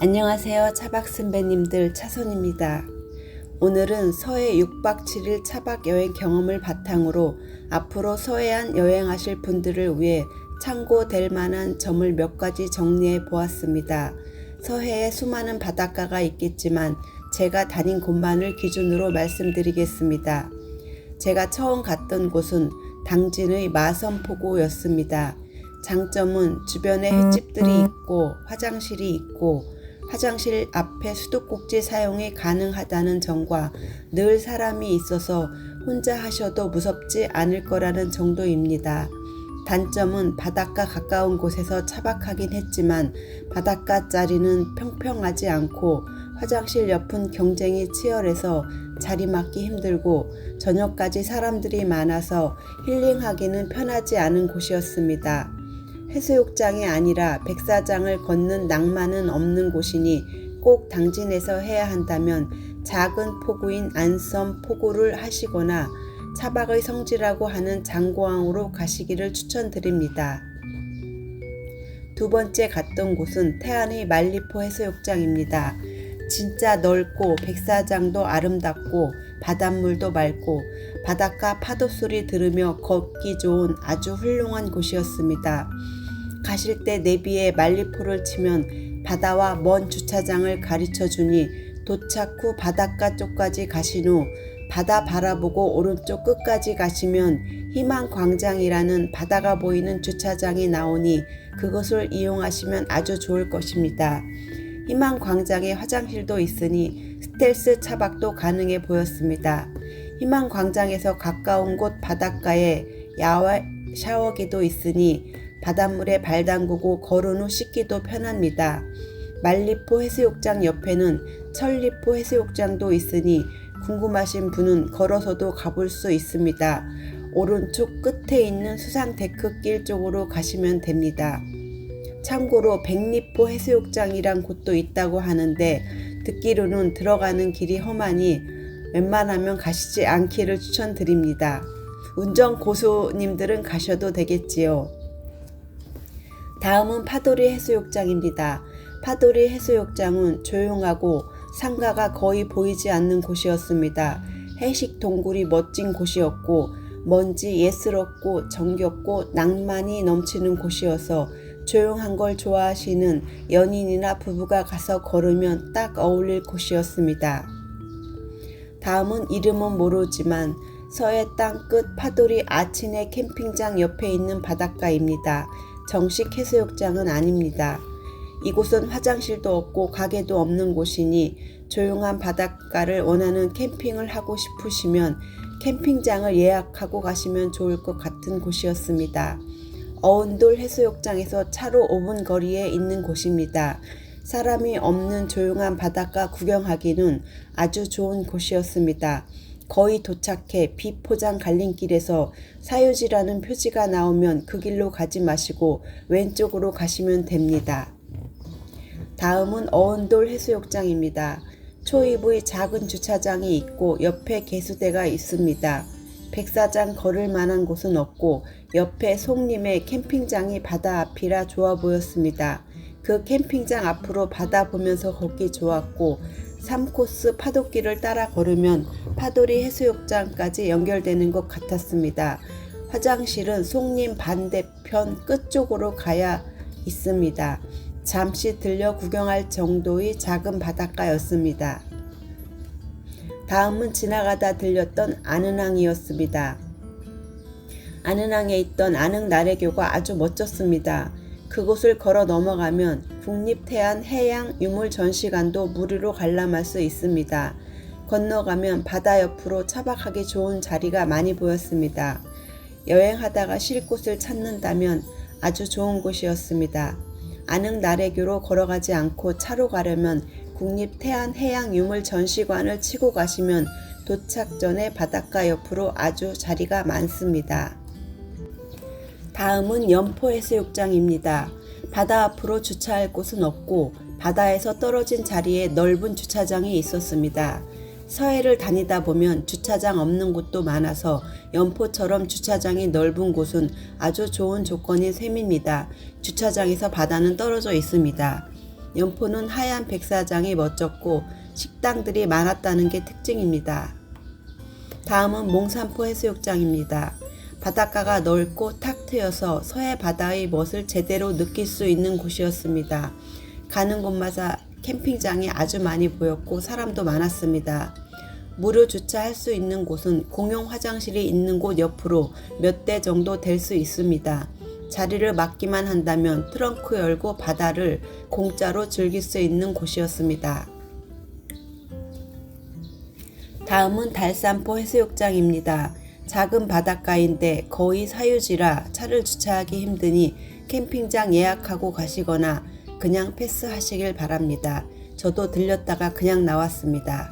안녕하세요. 차박 선배님들 차선입니다. 오늘은 서해 6박 7일 차박 여행 경험을 바탕으로 앞으로 서해안 여행하실 분들을 위해 참고될 만한 점을 몇 가지 정리해 보았습니다. 서해에 수많은 바닷가가 있겠지만 제가 다닌 곳만을 기준으로 말씀드리겠습니다. 제가 처음 갔던 곳은 당진의 마선포구였습니다. 장점은 주변에 횟집들이 있고 화장실이 있고 화장실 앞에 수도꼭지 사용이 가능하다는 점과 늘 사람이 있어서 혼자 하셔도 무섭지 않을 거라는 정도입니다. 단점은 바닷가 가까운 곳에서 차박하긴 했지만 바닷가 자리는 평평하지 않고 화장실 옆은 경쟁이 치열해서 자리맡기 힘들고 저녁까지 사람들이 많아서 힐링하기는 편하지 않은 곳이었습니다. 해수욕장이 아니라 백사장을 걷는 낭만은 없는 곳이니 꼭 당진에서 해야 한다면 작은 포구인 안섬 포구를 하시거나 차박의 성지라고 하는 장고항으로 가시기를 추천드립니다. 두 번째 갔던 곳은 태안의 만리포 해수욕장입니다. 진짜 넓고 백사장도 아름답고 바닷물도 맑고 바닷가 파도 소리 들으며 걷기 좋은 아주 훌륭한 곳이었습니다. 가실 때 내비에 만리포를 치면 바다와 먼 주차장을 가르쳐 주니 도착 후 바닷가 쪽까지 가신 후 바다 바라보고 오른쪽 끝까지 가시면 희망광장이라는 바다가 보이는 주차장이 나오니 그것을 이용하시면 아주 좋을 것입니다. 희망광장에 화장실도 있으니 스텔스 차박도 가능해 보였습니다. 희망광장에서 가까운 곳 바닷가에 야외 샤워기도 있으니 바닷물에 발 담그고 걸은 후 씻기도 편합니다. 만리포 해수욕장 옆에는 천리포 해수욕장도 있으니 궁금하신 분은 걸어서도 가볼 수 있습니다. 오른쪽 끝에 있는 수상 데크길 쪽으로 가시면 됩니다. 참고로 백리포 해수욕장이란 곳도 있다고 하는데 듣기로는 들어가는 길이 험하니 웬만하면 가시지 않기를 추천드립니다. 운전 고수님들은 가셔도 되겠지요. 다음은 파도리 해수욕장입니다. 파도리 해수욕장은 조용하고 상가가 거의 보이지 않는 곳이었습니다. 해식 동굴이 멋진 곳이었고 먼지 예스럽고 정겹고 낭만이 넘치는 곳이어서 조용한 걸 좋아하시는 연인이나 부부가 가서 걸으면 딱 어울릴 곳이었습니다. 다음은 이름은 모르지만 서해 땅끝 파도리 아치네 캠핑장 옆에 있는 바닷가입니다. 정식 해수욕장은 아닙니다. 이곳은 화장실도 없고 가게도 없는 곳이니 조용한 바닷가를 원하는 캠핑을 하고 싶으시면 캠핑장을 예약하고 가시면 좋을 것 같은 곳이었습니다. 어운돌 해수욕장에서 차로 5분 거리에 있는 곳입니다. 사람이 없는 조용한 바닷가 구경하기는 아주 좋은 곳이었습니다. 거의 도착해 비포장 갈림길에서 사유지라는 표지가 나오면 그 길로 가지 마시고 왼쪽으로 가시면 됩니다. 다음은 어운돌 해수욕장입니다. 초입의 작은 주차장이 있고 옆에 개수대가 있습니다. 백사장 걸을 만한 곳은 없고 옆에 송림의 캠핑장이 바다 앞이라 좋아 보였습니다. 그 캠핑장 앞으로 바다 보면서 걷기 좋았고 3코스 파도길을 따라 걸으면 파도리 해수욕장까지 연결되는 것 같았습니다. 화장실은 송림 반대편 끝쪽으로 가야 있습니다. 잠시 들려 구경할 정도의 작은 바닷가였습니다. 다음은 지나가다 들렸던 아는항이었습니다. 아는항에 있던 안흥나래교가 아주 멋졌습니다. 그곳을 걸어 넘어가면 국립태안 해양유물전시관도 무료로 관람할 수 있습니다. 건너가면 바다 옆으로 차박하기 좋은 자리가 많이 보였습니다. 여행하다가 쉴 곳을 찾는다면 아주 좋은 곳이었습니다. 안흥나래교로 걸어가지 않고 차로 가려면 국립태안 해양유물전시관을 치고 가시면 도착 전에 바닷가 옆으로 아주 자리가 많습니다. 다음은 연포해수욕장입니다. 바다 앞으로 주차할 곳은 없고 바다에서 떨어진 자리에 넓은 주차장이 있었습니다. 서해를 다니다 보면 주차장 없는 곳도 많아서 연포처럼 주차장이 넓은 곳은 아주 좋은 조건인 셈입니다. 주차장에서 바다는 떨어져 있습니다. 연포는 하얀 백사장이 멋졌고 식당들이 많았다는 게 특징입니다. 다음은 몽산포 해수욕장입니다. 바닷가가 넓고 탁 트여서 서해 바다의 멋을 제대로 느낄 수 있는 곳이었습니다. 가는 곳마다 캠핑장이 아주 많이 보였고 사람도 많았습니다. 무료 주차할 수 있는 곳은 공용 화장실이 있는 곳 옆으로 몇 대 정도 될 수 있습니다. 자리를 맡기만 한다면 트렁크 열고 바다를 공짜로 즐길 수 있는 곳이었습니다. 다음은 달산포 해수욕장입니다. 작은 바닷가인데 거의 사유지라 차를 주차하기 힘드니 캠핑장 예약하고 가시거나 그냥 패스하시길 바랍니다. 저도 들렸다가 그냥 나왔습니다.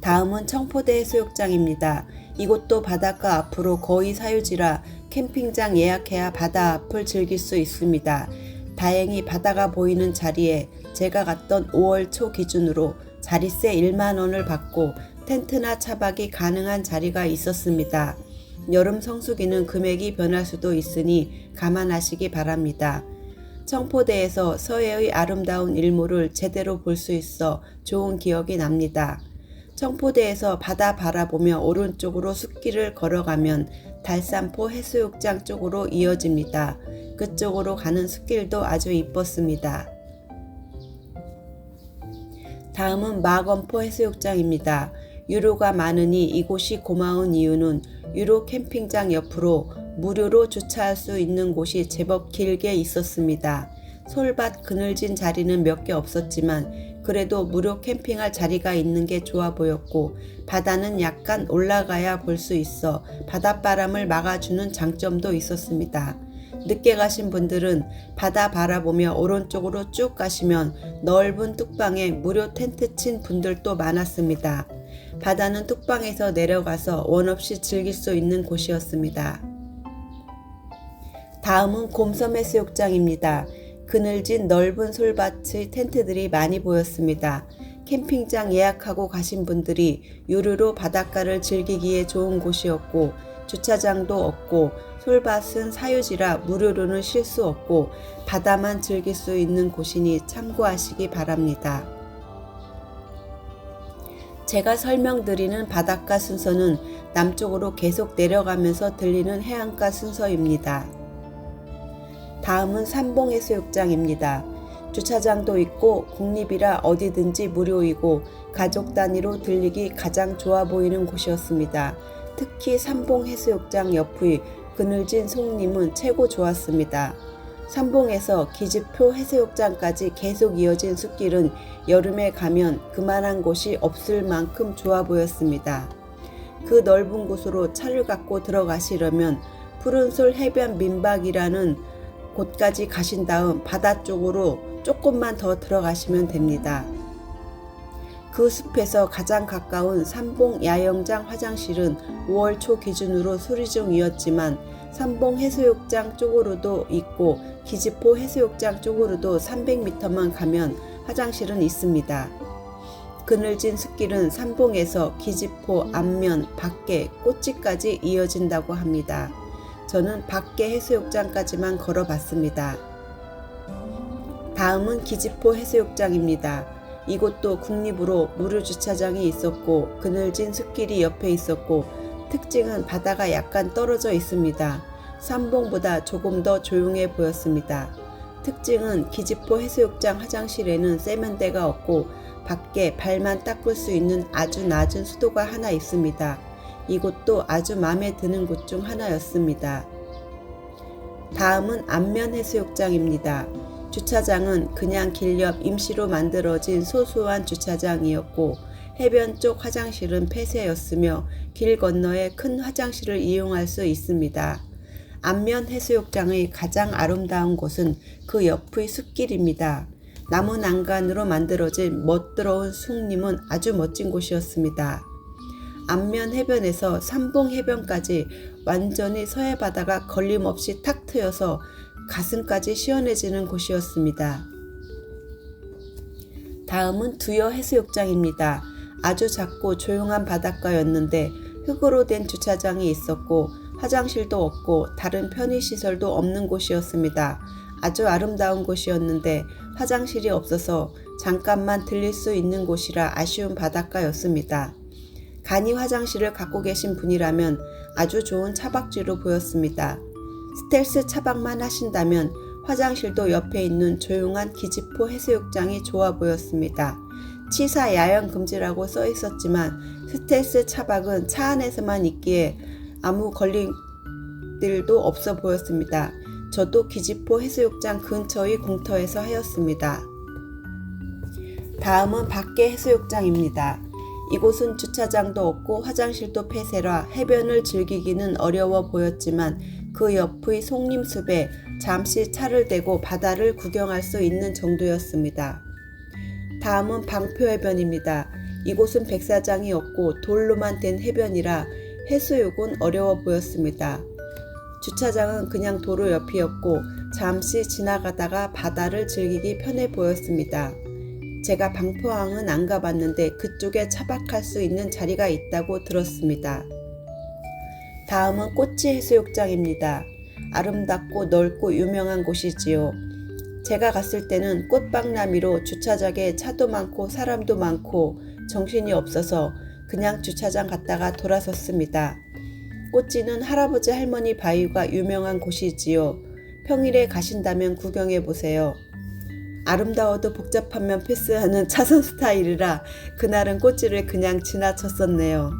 다음은 청포대 해수욕장입니다. 이곳도 바닷가 앞으로 거의 사유지라 캠핑장 예약해야 바다 앞을 즐길 수 있습니다. 다행히 바다가 보이는 자리에 제가 갔던 5월 초 기준으로 자릿세 1만원을 받고 텐트나 차박이 가능한 자리가 있었습니다. 여름 성수기는 금액이 변할 수도 있으니 감안하시기 바랍니다. 청포대에서 서해의 아름다운 일몰을 제대로 볼 수 있어 좋은 기억이 납니다. 청포대에서 바다 바라보며 오른쪽으로 숲길을 걸어가면 달산포 해수욕장 쪽으로 이어집니다. 그쪽으로 가는 숲길도 아주 이뻤습니다. 다음은 마건포 해수욕장입니다. 유로가 많으니 이곳이 고마운 이유는 유로 캠핑장 옆으로 무료로 주차할 수 있는 곳이 제법 길게 있었습니다. 솔밭 그늘진 자리는 몇 개 없었지만 그래도 무료 캠핑할 자리가 있는 게 좋아 보였고 바다는 약간 올라가야 볼 수 있어 바닷바람을 막아주는 장점도 있었습니다. 늦게 가신 분들은 바다 바라보며 오른쪽으로 쭉 가시면 넓은 뚝방에 무료 텐트 친 분들도 많았습니다. 바다는 뚝방에서 내려가서 원 없이 즐길 수 있는 곳이었습니다. 다음은 곰섬 해수욕장입니다. 그늘진 넓은 솔밭의 텐트들이 많이 보였습니다. 캠핑장 예약하고 가신 분들이 유료로 바닷가를 즐기기에 좋은 곳이었고 주차장도 없고 솔밭은 사유지라 무료로는 쉴 수 없고 바다만 즐길 수 있는 곳이니 참고하시기 바랍니다. 제가 설명드리는 바닷가 순서는 남쪽으로 계속 내려가면서 들리는 해안가 순서입니다. 다음은 삼봉해수욕장입니다. 주차장도 있고 국립이라 어디든지 무료이고 가족 단위로 들리기 가장 좋아 보이는 곳이었습니다. 특히 삼봉해수욕장 옆의 그늘진 송림은 최고 좋았습니다. 삼봉에서 기지표 해수욕장까지 계속 이어진 숲길은 여름에 가면 그만한 곳이 없을 만큼 좋아 보였습니다. 그 넓은 곳으로 차를 갖고 들어가시려면 푸른솔 해변 민박이라는 곳까지 가신 다음 바다 쪽으로 조금만 더 들어가시면 됩니다. 그 숲에서 가장 가까운 삼봉 야영장 화장실은 5월 초 기준으로 수리 중이었지만 삼봉 해수욕장 쪽으로도 있고 기지포 해수욕장 쪽으로도 300m만 가면 화장실은 있습니다. 그늘진 숲길은 삼봉에서 기지포 앞면 밖에 꽃지까지 이어진다고 합니다. 저는 밖에 해수욕장까지만 걸어봤습니다. 다음은 기지포 해수욕장입니다. 이곳도 국립으로 무료 주차장이 있었고 그늘진 숲길이 옆에 있었고 특징은 바다가 약간 떨어져 있습니다. 삼봉보다 조금 더 조용해 보였습니다. 특징은 기지포 해수욕장 화장실에는 세면대가 없고 밖에 발만 닦을 수 있는 아주 낮은 수도가 하나 있습니다. 이곳도 아주 마음에 드는 곳 중 하나였습니다. 다음은 안면 해수욕장입니다. 주차장은 그냥 길 옆 임시로 만들어진 소소한 주차장이었고 해변 쪽 화장실은 폐쇄였으며 길 건너에 큰 화장실을 이용할 수 있습니다. 안면 해수욕장의 가장 아름다운 곳은 그 옆의 숲길입니다. 나무 난간으로 만들어진 멋들어온 숲림은 아주 멋진 곳이었습니다. 안면 해변에서 삼봉 해변까지 완전히 서해 바다가 걸림없이 탁 트여서 가슴까지 시원해지는 곳이었습니다. 다음은 두여 해수욕장입니다. 아주 작고 조용한 바닷가였는데 흙으로 된 주차장이 있었고 화장실도 없고 다른 편의시설도 없는 곳이었습니다. 아주 아름다운 곳이었는데 화장실이 없어서 잠깐만 들릴 수 있는 곳이라 아쉬운 바닷가였습니다. 간이 화장실을 갖고 계신 분이라면 아주 좋은 차박지로 보였습니다. 스텔스 차박만 하신다면 화장실도 옆에 있는 조용한 기지포 해수욕장이 좋아 보였습니다. 치사 야영 금지라고 써 있었지만 스텔스 차박은 차 안에서만 있기에 아무 걸림들도 없어 보였습니다. 저도 기지포 해수욕장 근처의 공터에서 하였습니다. 다음은 밖에 해수욕장입니다. 이곳은 주차장도 없고 화장실도 폐쇄라 해변을 즐기기는 어려워 보였지만 그 옆의 송림숲에 잠시 차를 대고 바다를 구경할 수 있는 정도였습니다. 다음은 방표해변입니다. 이곳은 백사장이 없고 돌로만 된 해변이라 해수욕은 어려워 보였습니다. 주차장은 그냥 도로 옆이었고 잠시 지나가다가 바다를 즐기기 편해 보였습니다. 제가 방포항은 안 가봤는데 그쪽에 차박할 수 있는 자리가 있다고 들었습니다. 다음은 꼬치 해수욕장입니다. 아름답고 넓고 유명한 곳이지요. 제가 갔을 때는 꽃박나미로 주차장에 차도 많고 사람도 많고 정신이 없어서 그냥 주차장 갔다가 돌아섰습니다. 꼬치는 할아버지 할머니 바위가 유명한 곳이지요. 평일에 가신다면 구경해 보세요. 아름다워도 복잡하면 패스하는 차선 스타일이라 그날은 꼬치를 그냥 지나쳤었네요.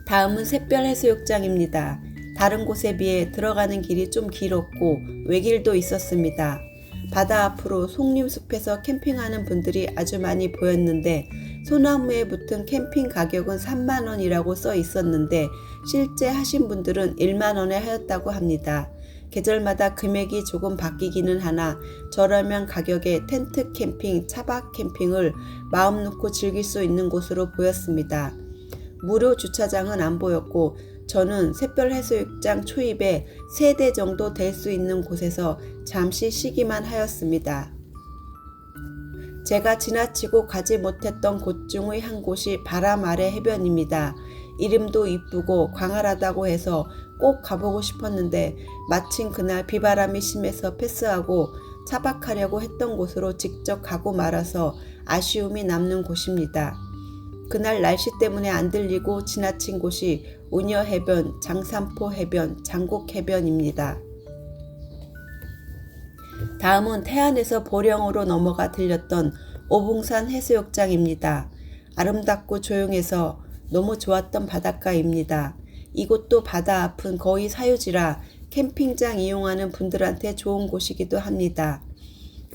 다음은 샛별해수욕장입니다. 다른 곳에 비해 들어가는 길이 좀 길었고 외길도 있었습니다. 바다 앞으로 송림숲에서 캠핑하는 분들이 아주 많이 보였는데 소나무에 붙은 캠핑 가격은 3만원이라고 써 있었는데 실제 하신 분들은 1만원에 하였다고 합니다. 계절마다 금액이 조금 바뀌기는 하나 저렴한 가격에 텐트 캠핑, 차박 캠핑을 마음 놓고 즐길 수 있는 곳으로 보였습니다. 무료 주차장은 안 보였고 저는 샛별해수욕장 초입에 3대 정도 될 수 있는 곳에서 잠시 쉬기만 하였습니다. 제가 지나치고 가지 못했던 곳 중의 한 곳이 바람 아래 해변입니다. 이름도 이쁘고 광활하다고 해서 꼭 가보고 싶었는데 마침 그날 비바람이 심해서 패스하고 차박하려고 했던 곳으로 직접 가고 말아서 아쉬움이 남는 곳입니다. 그날 날씨 때문에 안 들리고 지나친 곳이 우녀해변, 장산포 해변, 장곡해변입니다. 다음은 태안에서 보령으로 넘어가 들렸던 오봉산 해수욕장입니다. 아름답고 조용해서 너무 좋았던 바닷가입니다. 이곳도 바다 앞은 거의 사유지라 캠핑장 이용하는 분들한테 좋은 곳이기도 합니다.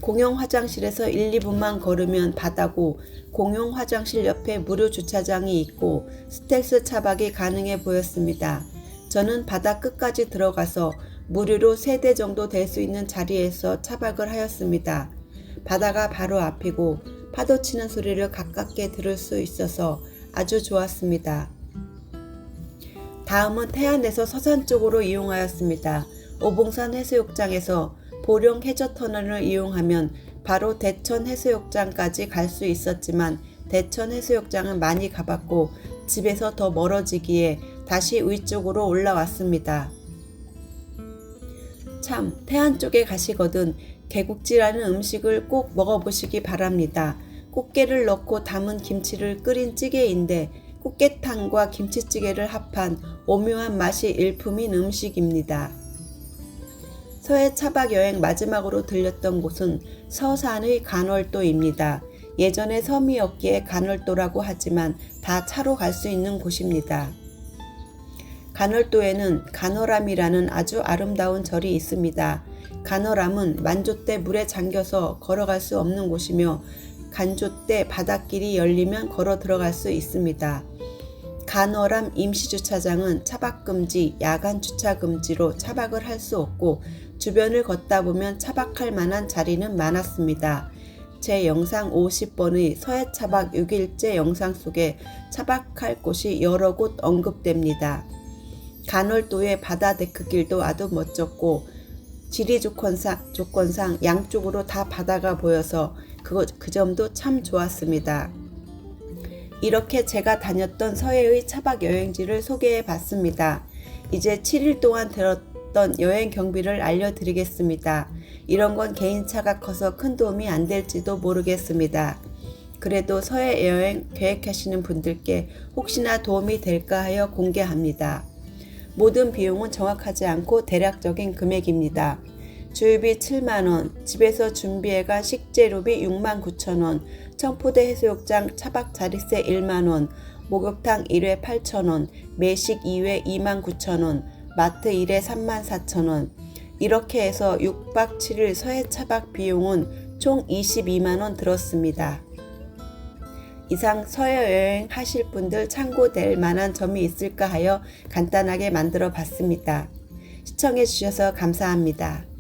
공용 화장실에서 1, 2분만 걸으면 바다고 공용 화장실 옆에 무료 주차장이 있고 스텔스 차박이 가능해 보였습니다. 저는 바다 끝까지 들어가서 무료로 3대 정도 될 수 있는 자리에서 차박을 하였습니다. 바다가 바로 앞이고 파도 치는 소리를 가깝게 들을 수 있어서 아주 좋았습니다. 다음은 태안에서 서산 쪽으로 이용하였습니다. 오봉산 해수욕장에서 보령 해저터널을 이용하면 바로 대천 해수욕장까지 갈 수 있었지만 대천 해수욕장은 많이 가봤고 집에서 더 멀어지기에 다시 위쪽으로 올라왔습니다. 참, 태안 쪽에 가시거든 개국지라는 음식을 꼭 먹어보시기 바랍니다. 꽃게를 넣고 담은 김치를 끓인 찌개인데 꽃게탕과 김치찌개를 합한 오묘한 맛이 일품인 음식입니다. 서해 차박 여행 마지막으로 들렸던 곳은 서산의 간월도입니다. 예전에 섬이었기에 간월도라고 하지만 다 차로 갈 수 있는 곳입니다. 간월도에는 간월암이라는 아주 아름다운 절이 있습니다. 간월암은 만조 때 물에 잠겨서 걸어갈 수 없는 곳이며 간조 때 바닷길이 열리면 걸어 들어갈 수 있습니다. 간월암 임시주차장은 차박금지, 야간 주차금지로 차박을 할 수 없고 주변을 걷다 보면 차박할 만한 자리는 많았습니다. 제 영상 50번의 서해 차박 6일째 영상 속에 차박할 곳이 여러 곳 언급됩니다. 간월도의 바다 데크길도 아주 멋졌고 지리 조건상 양쪽으로 다 바다가 보여서 그 점도 참 좋았습니다. 이렇게 제가 다녔던 서해의 차박 여행지를 소개해 봤습니다. 이제 7일 동안 들었던 여행 경비를 알려드리겠습니다. 이런 건 개인차가 커서 큰 도움이 안 될지도 모르겠습니다. 그래도 서해 여행 계획하시는 분들께 혹시나 도움이 될까 하여 공개합니다. 모든 비용은 정확하지 않고 대략적인 금액입니다. 주유비 7만원, 집에서 준비해간 식재료비 69,000원, 청포대 해수욕장 차박 자릿세 1만원, 목욕탕 1회 8,000원, 매식 2회 29,000원, 마트 1회 34,000원. 이렇게 해서 6박 7일 서해 차박 비용은 총 22만원 들었습니다. 이상 서해 여행 하실 분들 참고될 만한 점이 있을까 하여 간단하게 만들어 봤습니다. 시청해 주셔서 감사합니다.